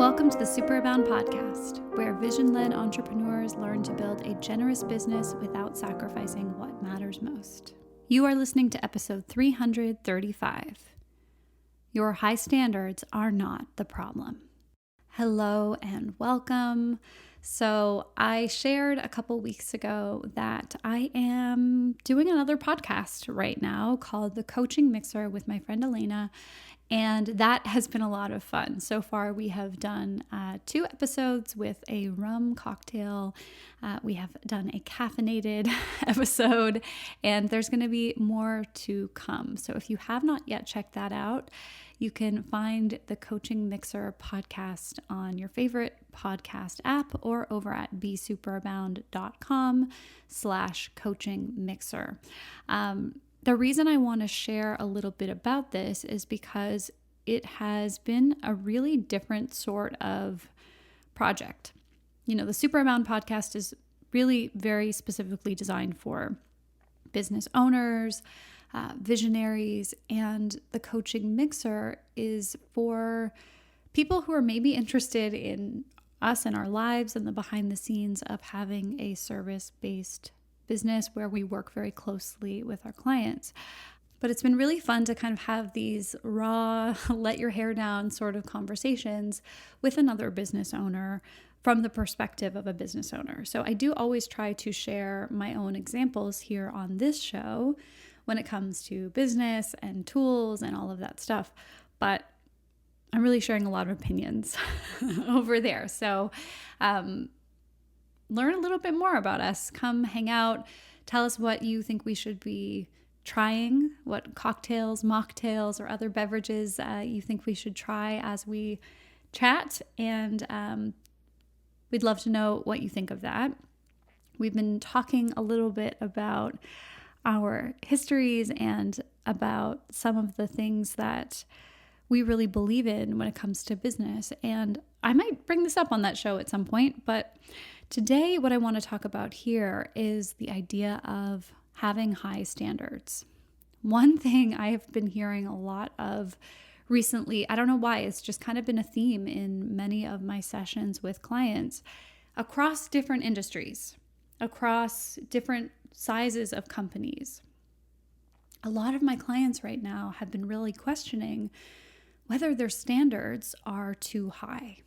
Welcome to the Superabound Podcast, where vision-led entrepreneurs learn to build a generous business without sacrificing what matters most. You are listening to episode 335. Your high standards are not the problem. Hello and welcome. So I shared a couple weeks ago that I am doing another podcast right now called The Coaching Mixer with my friend Elena, and that has been a lot of fun. So far, we have done 2 episodes with a rum cocktail. We have done a caffeinated episode, and there's going to be more to come. So if you have not yet checked that out, you can find the Coaching Mixer podcast on your favorite podcast app or over at besuperabound.com/coaching mixer. The reason I want to share a little bit about this is because it has been a really different sort of project. You know, the Superabound podcast is really very specifically designed for business owners, visionaries, and the Coaching Mixer is for people who are maybe interested in us and our lives and the behind the scenes of having a service-based business where we work very closely with our clients. But it's been really fun to kind of have these raw, let your hair down sort of conversations with another business owner from the perspective of a business owner. So I do always try to share my own examples here on this show when it comes to business and tools and all of that stuff. But I'm really sharing a lot of opinions over there. So, learn a little bit more about us. Come hang out. Tell us what you think we should be trying, what cocktails, mocktails, or other beverages you think we should try as we chat. And we'd love to know what you think of that. We've been talking a little bit about our histories and about some of the things that we really believe in when it comes to business. And I might bring this up on that show at some point, but today, what I want to talk about here is the idea of having high standards. One thing I have been hearing a lot of recently, I don't know why, it's just kind of been a theme in many of my sessions with clients across different industries, across different sizes of companies. A lot of my clients right now have been really questioning whether their standards are too high.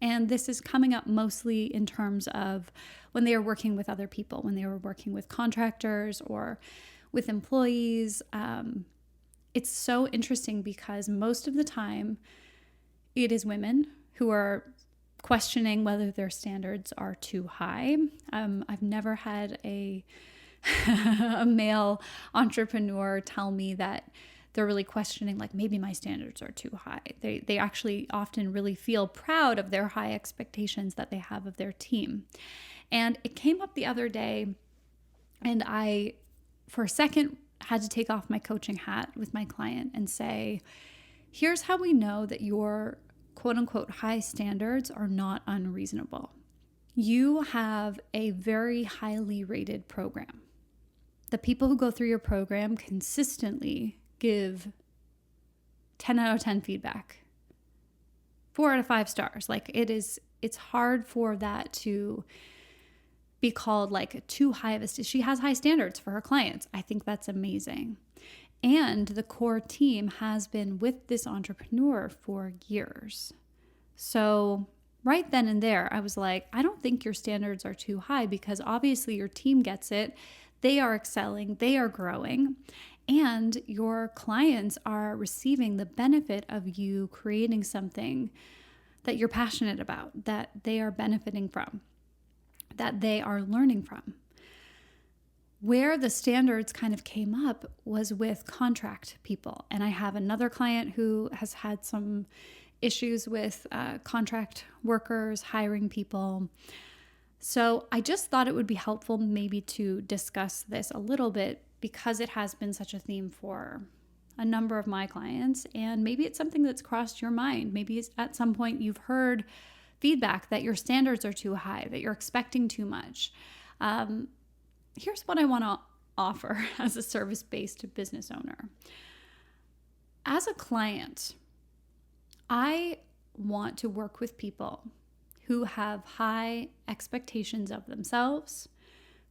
And this is coming up mostly in terms of when they are working with other people, when they are working with contractors or with employees. It's so interesting because most of the time it is women who are questioning whether their standards are too high. I've never had a male entrepreneur tell me that they're really questioning, like, maybe my standards are too high. They actually often really feel proud of their high expectations that they have of their team. And it came up the other day, and I, for a second, had to take off my coaching hat with my client and say, here's how we know that your quote unquote high standards are not unreasonable. You have a very highly rated program. The people who go through your program consistently give 10 out of 10 feedback, 4 out of 5 stars. Like it's hard for that to be called like too high of a she has high standards for her clients. I think that's amazing. And the core team has been with this entrepreneur for years. So right then and there, I was like, I don't think your standards are too high because obviously your team gets it. They are excelling, they are growing. And your clients are receiving the benefit of you creating something that you're passionate about, that they are benefiting from, that they are learning from. Where the standards kind of came up was with contract people. And I have another client who has had some issues with contract workers, hiring people. So I just thought it would be helpful maybe to discuss this a little bit because it has been such a theme for a number of my clients. And maybe it's something that's crossed your mind. Maybe at some point you've heard feedback that your standards are too high, that you're expecting too much. Here's what I want to offer as a service-based business owner. As a client, I want to work with people who have high expectations of themselves,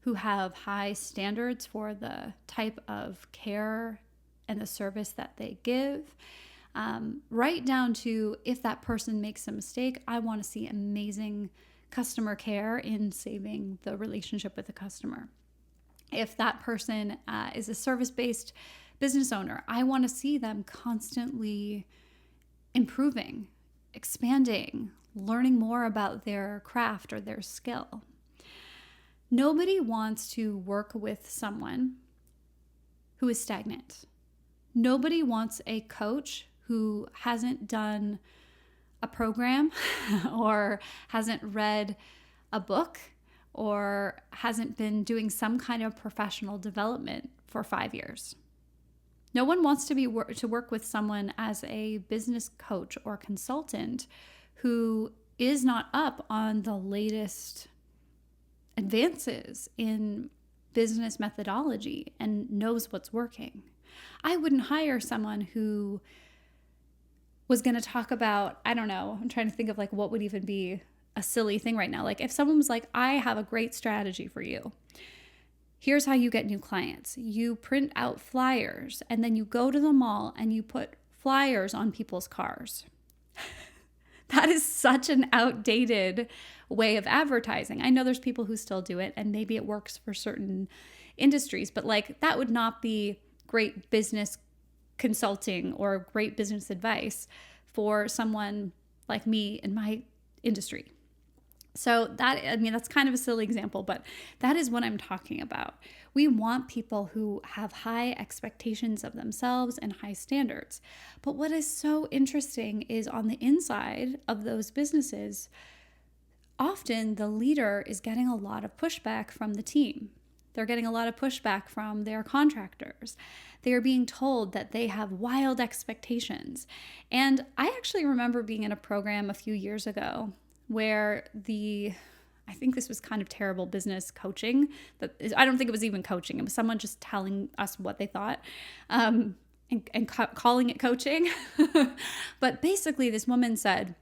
who have high standards for the type of care and the service that they give, right down to if that person makes a mistake, I want to see amazing customer care in saving the relationship with the customer. If that person is a service-based business owner, I want to see them constantly improving, expanding, learning more about their craft or their skill. Nobody wants to work with someone who is stagnant. Nobody wants a coach who hasn't done a program or hasn't read a book or hasn't been doing some kind of professional development for 5 years. No one wants to work with someone as a business coach or consultant who is not up on the latest advances in business methodology and knows what's working. I wouldn't hire someone who was going to talk about, I don't know, I'm trying to think of like what would even be a silly thing right now. Like if someone was like, I have a great strategy for you. Here's how you get new clients. You print out flyers and then you go to the mall and you put flyers on people's cars. That is such an outdated way of advertising. I know there's people who still do it and maybe it works for certain industries, but like that would not be great business consulting or great business advice for someone like me in my industry. So that's kind of a silly example, but that is what I'm talking about. We want people who have high expectations of themselves and high standards. But what is so interesting is on the inside of those businesses, often the leader is getting a lot of pushback from the team. They're getting a lot of pushback from their contractors. They are being told that they have wild expectations. And I actually remember being in a program a few years ago where I think this was kind of terrible business coaching. I don't think it was even coaching. It was someone just telling us what they thought and calling it coaching. But basically this woman said,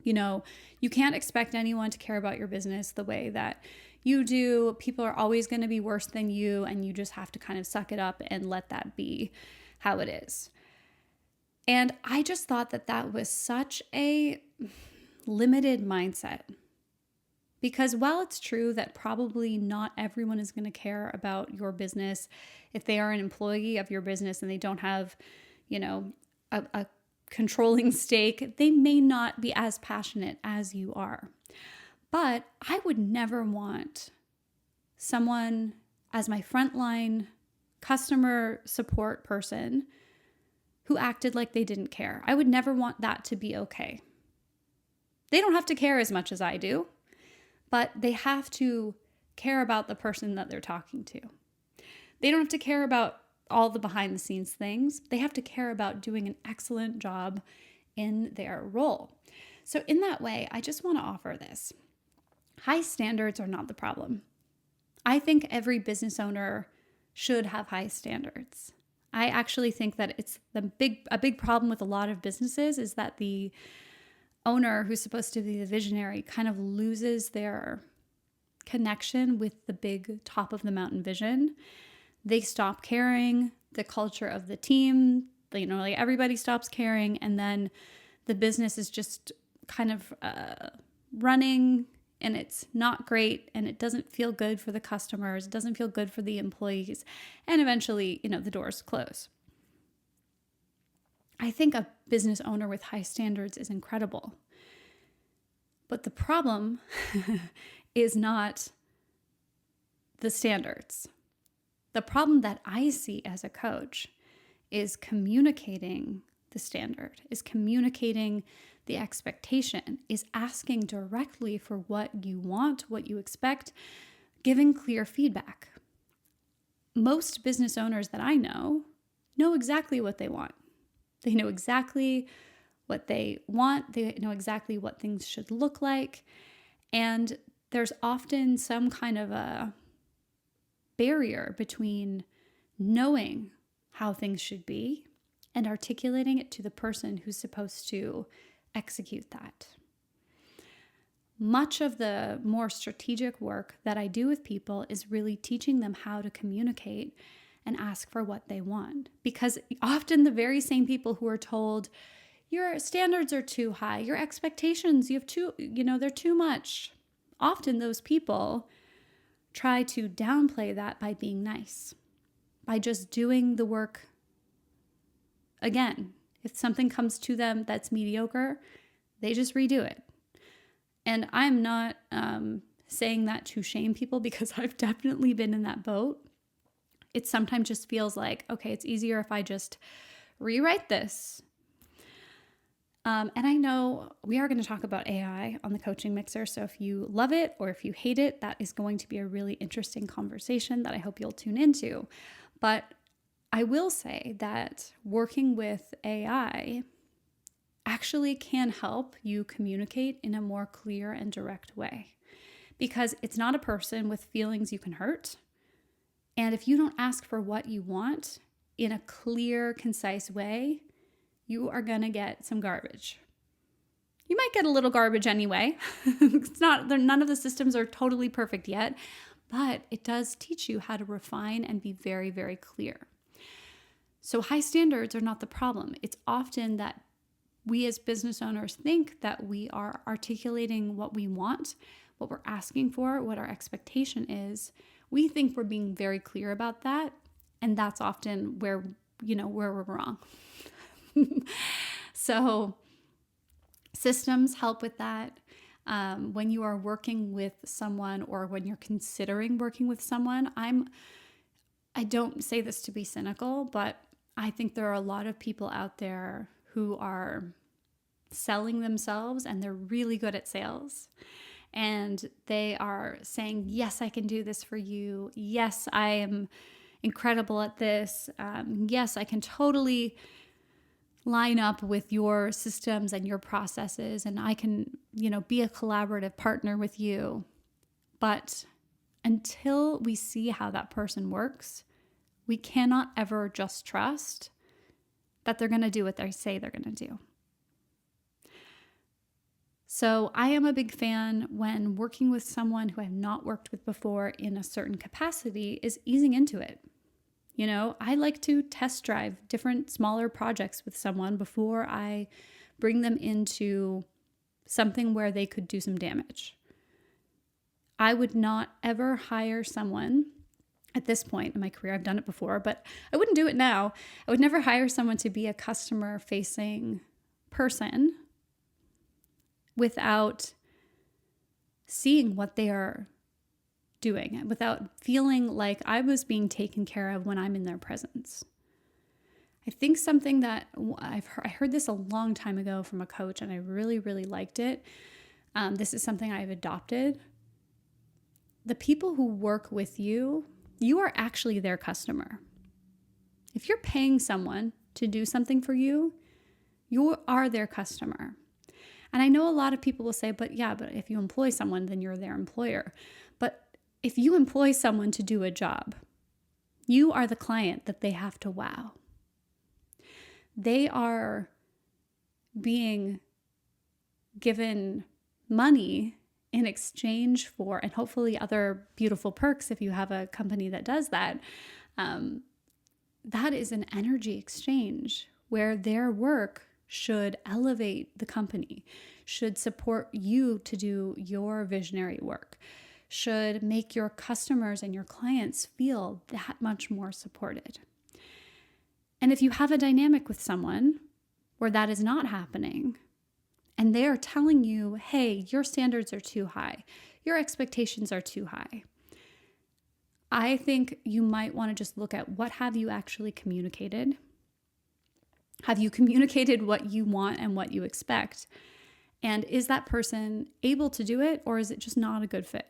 you can't expect anyone to care about your business the way that you do. People are always going to be worse than you, and you just have to kind of suck it up and let that be how it is. And I just thought that was such a limited mindset. Because while it's true that probably not everyone is going to care about your business if they are an employee of your business and they don't have, a controlling stake, they may not be as passionate as you are. But I would never want someone as my frontline customer support person who acted like they didn't care. I would never want that to be okay. They don't have to care as much as I do, but they have to care about the person that they're talking to. They don't have to care about all the behind the scenes things. They have to care about doing an excellent job in their role. So in that way, I just want to offer this. High standards are not the problem. I think every business owner should have high standards. I actually think that it's a big problem with a lot of businesses is that the owner who's supposed to be the visionary kind of loses their connection with the big top of the mountain vision. They stop caring the culture of the team, like everybody stops caring, and then the business is just kind of running, and it's not great, and it doesn't feel good for the customers, it doesn't feel good for the employees, and eventually, the doors close. I think a business owner with high standards is incredible. But the problem is not the standards. The problem that I see as a coach is communicating the standard, is communicating the expectation, is asking directly for what you want, what you expect, giving clear feedback. Most business owners that I know exactly what they want. They know exactly what they want. They know exactly what things should look like. And there's often some kind of a barrier between knowing how things should be and articulating it to the person who's supposed to execute that. Much of the more strategic work that I do with people is really teaching them how to communicate and ask for what they want. Because often the very same people who are told, your standards are too high, your expectations, they're too much. Often those people try to downplay that by being nice, by just doing the work again. If something comes to them that's mediocre, they just redo it. And I'm not saying that to shame people, because I've definitely been in that boat. It sometimes just feels like, okay, it's easier if I just rewrite this. And I know we are going to talk about AI on the Coaching Mixer. So if you love it or if you hate it, that is going to be a really interesting conversation that I hope you'll tune into. But I will say that working with AI actually can help you communicate in a more clear and direct way, because it's not a person with feelings you can hurt. And if you don't ask for what you want in a clear, concise way, you are going to get some garbage. You might get a little garbage anyway. None of the systems are totally perfect yet, but it does teach you how to refine and be very, very clear. So high standards are not the problem. It's often that we as business owners think that we are articulating what we want, what we're asking for, what our expectation is. We think we're being very clear about that, and that's often where we're wrong. So systems help with that. When you are working with someone, or when you're considering working with someone, I don't say this to be cynical, but I think there are a lot of people out there who are selling themselves, and they're really good at sales. And they are saying, yes, I can do this for you. Yes, I am incredible at this. Yes, I can totally line up with your systems and your processes, and I can, be a collaborative partner with you. But until we see how that person works, we cannot ever just trust that they're going to do what they say they're going to do. So I am a big fan when working with someone who I've not worked with before in a certain capacity is easing into it. I like to test drive different smaller projects with someone before I bring them into something where they could do some damage. I would not ever hire someone at this point in my career. I've done it before, but I wouldn't do it now. I would never hire someone to be a customer-facing person without seeing what they are doing, without feeling like I was being taken care of when I'm in their presence. I think something that I heard this a long time ago from a coach, and I really, really liked it. This is something I've adopted. The people who work with you, you are actually their customer. If you're paying someone to do something for you, you are their customer. And I know a lot of people will say, but if you employ someone, then you're their employer. But if you employ someone to do a job, you are the client that they have to wow. They are being given money in exchange for, and hopefully other beautiful perks if you have a company that does that. That is an energy exchange where their work should elevate the company, should support you to do your visionary work, should make your customers and your clients feel that much more supported. And if you have a dynamic with someone where that is not happening, and they are telling you, hey, your standards are too high, your expectations are too high, I think you might want to just look at what have you actually communicated. Have you communicated what you want and what you expect? And is that person able to do it, or is it just not a good fit?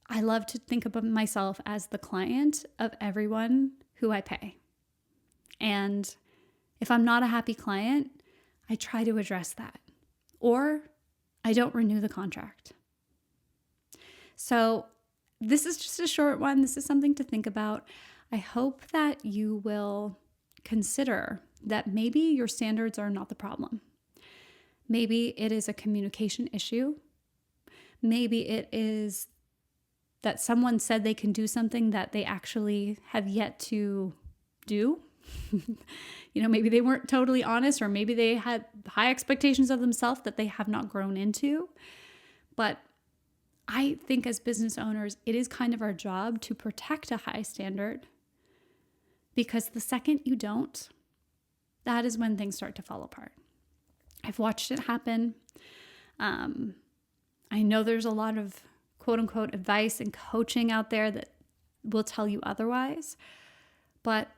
I love to think of myself as the client of everyone who I pay. And if I'm not a happy client, I try to address that, or I don't renew the contract. So this is just a short one. This is something to think about. I hope that you will consider that maybe your standards are not the problem. Maybe it is a communication issue. Maybe it is that someone said they can do something that they actually have yet to do. Maybe they weren't totally honest, or maybe they had high expectations of themselves that they have not grown into. But I think as business owners, it is kind of our job to protect a high standard, because the second you don't, that is when things start to fall apart. I've watched it happen. I know there's a lot of quote unquote advice and coaching out there that will tell you otherwise, but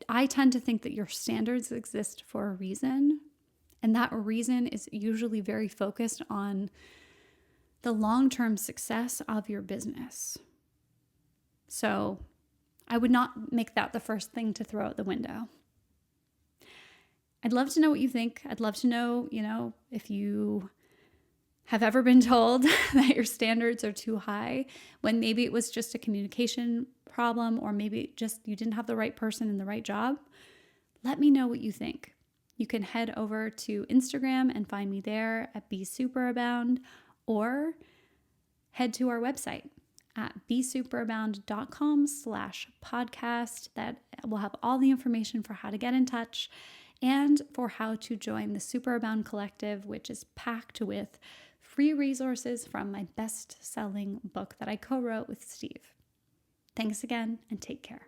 I tend to think that your standards exist for a reason, and that reason is usually very focused on the long-term success of your business. So I would not make that the first thing to throw out the window. I'd love to know what you think. I'd love to know, if you have ever been told that your standards are too high, when maybe it was just a communication problem, or maybe just you didn't have the right person in the right job. Let me know what you think. You can head over to Instagram and find me there at BeSuperabound, or head to our website at besuperabound.com/podcast. That will have all the information for how to get in touch and for how to join the Superabound Collective, which is packed with free resources from my best-selling book that I co-wrote with Steve. Thanks again, and take care.